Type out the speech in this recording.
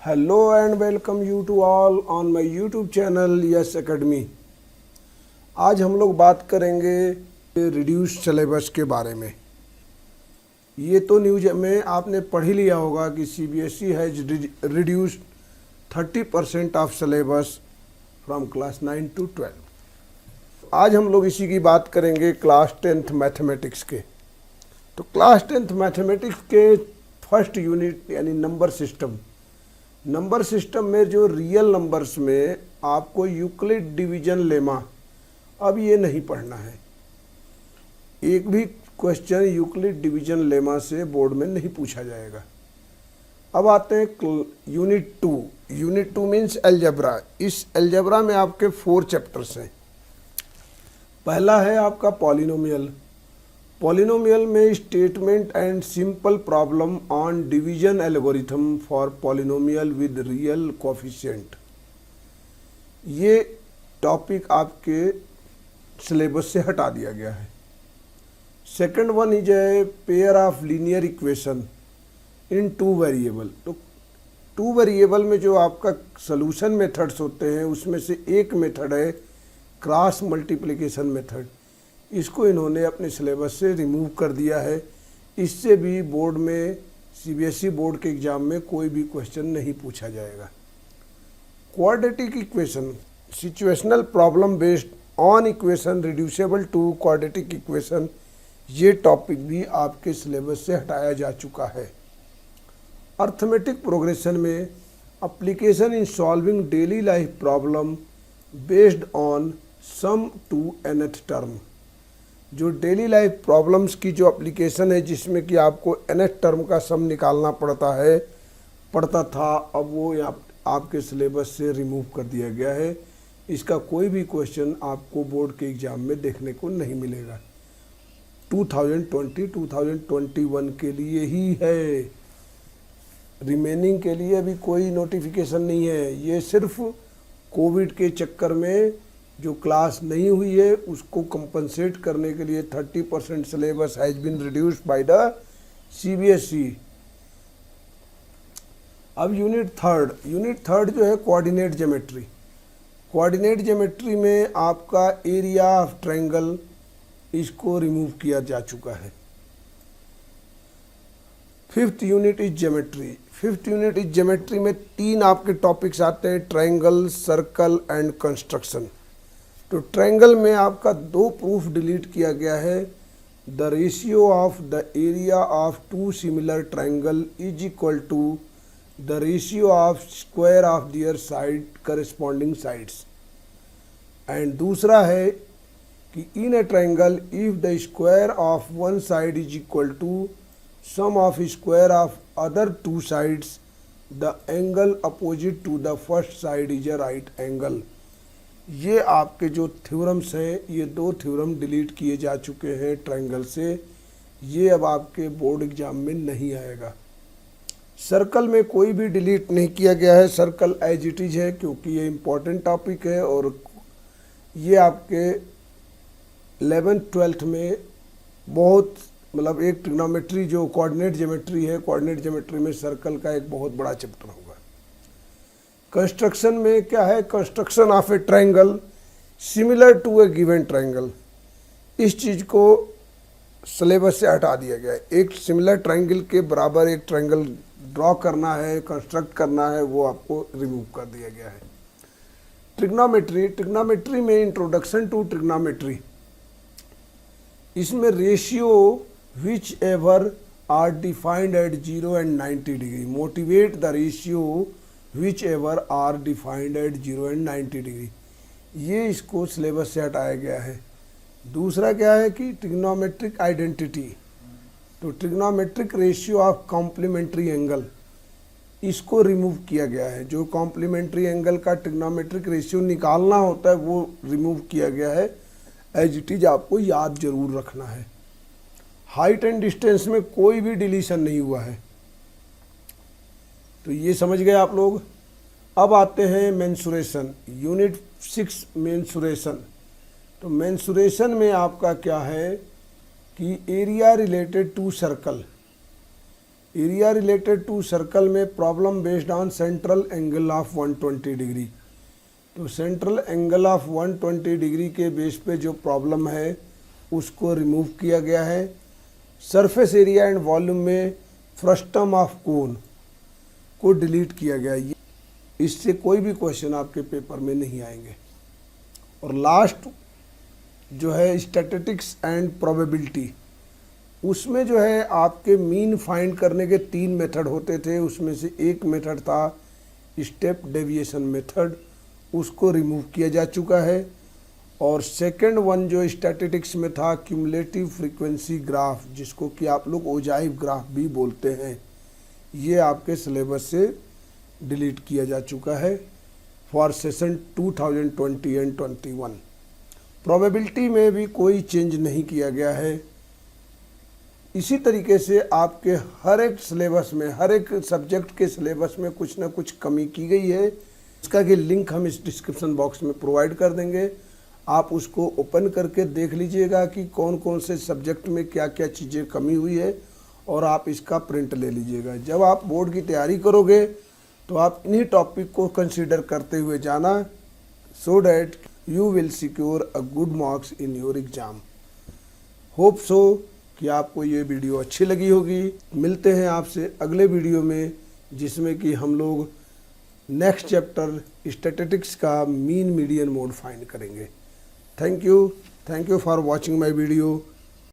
Hello and welcome you to all on my YouTube channel Yes Academy. आज हम लोग बात करेंगे रिड्यूस सिलेबस के बारे में। ये तो न्यूज में आपने पढ़ ही लिया होगा कि CBSE has reduced 30% of syllabus from class 9 to 12। आज हम लोग इसी की बात करेंगे क्लास 10th मैथमेटिक्स के। तो क्लास 10th मैथमेटिक्स के फर्स्ट यूनिट यानी नंबर सिस्टम में जो रियल नंबर्स में आपको यूक्लिड डिवीजन लेमा अब ये नहीं पढ़ना है। एक भी क्वेश्चन यूक्लिड डिवीजन लेमा से बोर्ड में नहीं पूछा जाएगा। अब आते हैं यूनिट 2 मीन्स अलजेब्रा। इस अलजेब्रा में आपके 4 चैप्टर्स हैं। पहला है आपका पॉलिनोमियल में statement and simple problem on division algorithm for polynomial with real coefficient. ये टॉपिक आपके सिलेबस से हटा दिया गया है। Second one is a pair of linear equation in 2 variable. तो 2 वेरिएबल में जो आपका सॉल्यूशन मेथड्स होते हैं उसमें से एक मेथड है क्रॉस मल्टीप्लिकेशन मेथड। इसको इन्होंने अपने सिलेबस से रिमूव कर दिया है। इससे भी बोर्ड में सीबीएसई बोर्ड के एग्ज़ाम में कोई भी क्वेश्चन नहीं पूछा जाएगा। Quadratic equation, situational problem based on equation reducible to quadratic equation, ये टॉपिक भी आपके सिलेबस से हटाया जा चुका है। अर्थमेटिक प्रोग्रेशन में application in solving daily life problem based on sum to nth term, जो डेली लाइफ प्रॉब्लम्स की जो एप्लीकेशन है जिसमें कि आपको nth टर्म का सम निकालना पड़ता था, अब वो आपके सिलेबस से रिमूव कर दिया गया है। इसका कोई भी क्वेश्चन आपको बोर्ड के एग्ज़ाम में देखने को नहीं मिलेगा। 2020-2021 के लिए ही है, रिमेनिंग के लिए अभी कोई नोटिफिकेशन नहीं है। ये सिर्फ कोविड के चक्कर में जो क्लास नहीं हुई है उसको कंपनसेट करने के लिए 30% syllabus has been reduced by the CBSE. अब यूनिट थर्ड जो है कोऑर्डिनेट ज्योमेट्री में आपका एरिया ऑफ ट्रायंगल, इसको रिमूव किया जा चुका है। फिफ्थ यूनिट इज ज्योमेट्री में 3 आपके टॉपिक्स आते हैं, ट्रायंगल, सर्कल एंड कंस्ट्रक्शन। तो ट्रायंगल में आपका 2 प्रूफ डिलीट किया गया है। The ratio of the area of 2 similar triangle is equal to the ratio of square of their side corresponding sides. And दूसरा है कि in a triangle if the square of one side is equal to sum of square of other 2 sides, the angle opposite to the first side is a right angle. ये आपके जो theorems हैं, ये 2 theorem delete किए जा चुके हैं triangle से। ये अब आपके बोर्ड एग्जाम में नहीं आएगा। सर्कल में कोई भी डिलीट नहीं किया गया है, सर्कल एज इट इज है क्योंकि ये इम्पोर्टेंट टॉपिक है और ये आपके 11th-12th में बहुत मतलब एक ट्रिग्नोमेट्री जो कोऑर्डिनेट ज्योमेट्री है, कोऑर्डिनेट ज्योमेट्री में सर्कल का एक बहुत बड़ा चैप्टर होगा। कंस्ट्रक्शन में क्या है, construction of a triangle similar to a given triangle. इस चीज़ को सिलेबस से हटा दिया गया है। एक सिमिलर ट्रायंगल के बराबर एक ट्रायंगल ड्रॉ करना है, कंस्ट्रक्ट करना है, वो आपको रिमूव कर दिया गया है। ट्रिग्नोमेट्री में इंट्रोडक्शन टू ट्रिग्नोमेट्री, इसमें ratio whichever are defined at 0 and 90 degree, motivate the ratio whichever are defined at 0 and 90 degree, ये इसको सिलेबस से हटाया गया है। दूसरा क्या है कि ट्रिग्नोमेट्रिक आइडेंटिटी, तो trigonometric ratio of complementary angle, इसको रिमूव किया गया है। जो कॉम्प्लीमेंट्री एंगल का ट्रिग्नोमेट्रिक रेशियो निकालना होता है वो रिमूव किया गया है। एज इट इज आपको याद जरूर रखना है। हाइट एंड डिस्टेंस में कोई भी डिलीशन नहीं हुआ है, तो ये समझ गए आप लोग। अब आते हैं मेंसुरेशन, यूनिट 6 मेंसुरेशन। तो मेंसुरेशन में आपका क्या है कि area related to circle, area related to circle में problem based on central angle of 120 degree. तो सेंट्रल एंगल ऑफ 120 डिग्री के बेस पे जो प्रॉब्लम है उसको रिमूव किया गया है। सरफेस एरिया एंड वॉल्यूम में फ्रस्टम ऑफ कोन को डिलीट किया गया है। इससे कोई भी क्वेश्चन आपके पेपर में नहीं आएंगे। और लास्ट जो है स्टैटिस्टिक्स एंड प्रोबेबिलिटी, उसमें जो है आपके मीन फाइंड करने के 3 मेथड होते थे। उसमें से एक मेथड था स्टेप डेविएशन मेथड, उसको रिमूव किया जा चुका है। और सेकंड वन जो स्टैटिस्टिक्स में था क्यूमुलेटिव फ्रीक्वेंसी ग्राफ, जिसको कि आप लोग ओजाइव ग्राफ भी बोलते हैं, ये आपके सिलेबस से डिलीट किया जा चुका है फॉर सेशन 2020 एंड 21। प्रोबेबिलिटी में भी कोई चेंज नहीं किया गया है। इसी तरीके से आपके हर एक सिलेबस में, हर एक सब्जेक्ट के सिलेबस में कुछ ना कुछ कमी की गई है। इसका कि लिंक हम इस डिस्क्रिप्शन बॉक्स में प्रोवाइड कर देंगे। आप उसको ओपन करके देख लीजिएगा कि कौन कौन से सब्जेक्ट में क्या क्या चीज़ें कमी हुई है, और आप इसका प्रिंट ले लीजिएगा। जब आप बोर्ड की तैयारी करोगे तो आप इन्हीं टॉपिक को कंसीडर करते हुए जाना, so that you will secure a good marks in your exam. Hope so कि आपको ये वीडियो अच्छी लगी होगी। मिलते हैं आपसे अगले वीडियो में, जिसमें कि हम लोग नेक्स्ट चैप्टर स्टैटिस्टिक्स का मीन मीडियन मोड फाइंड करेंगे। Thank you for watching my video.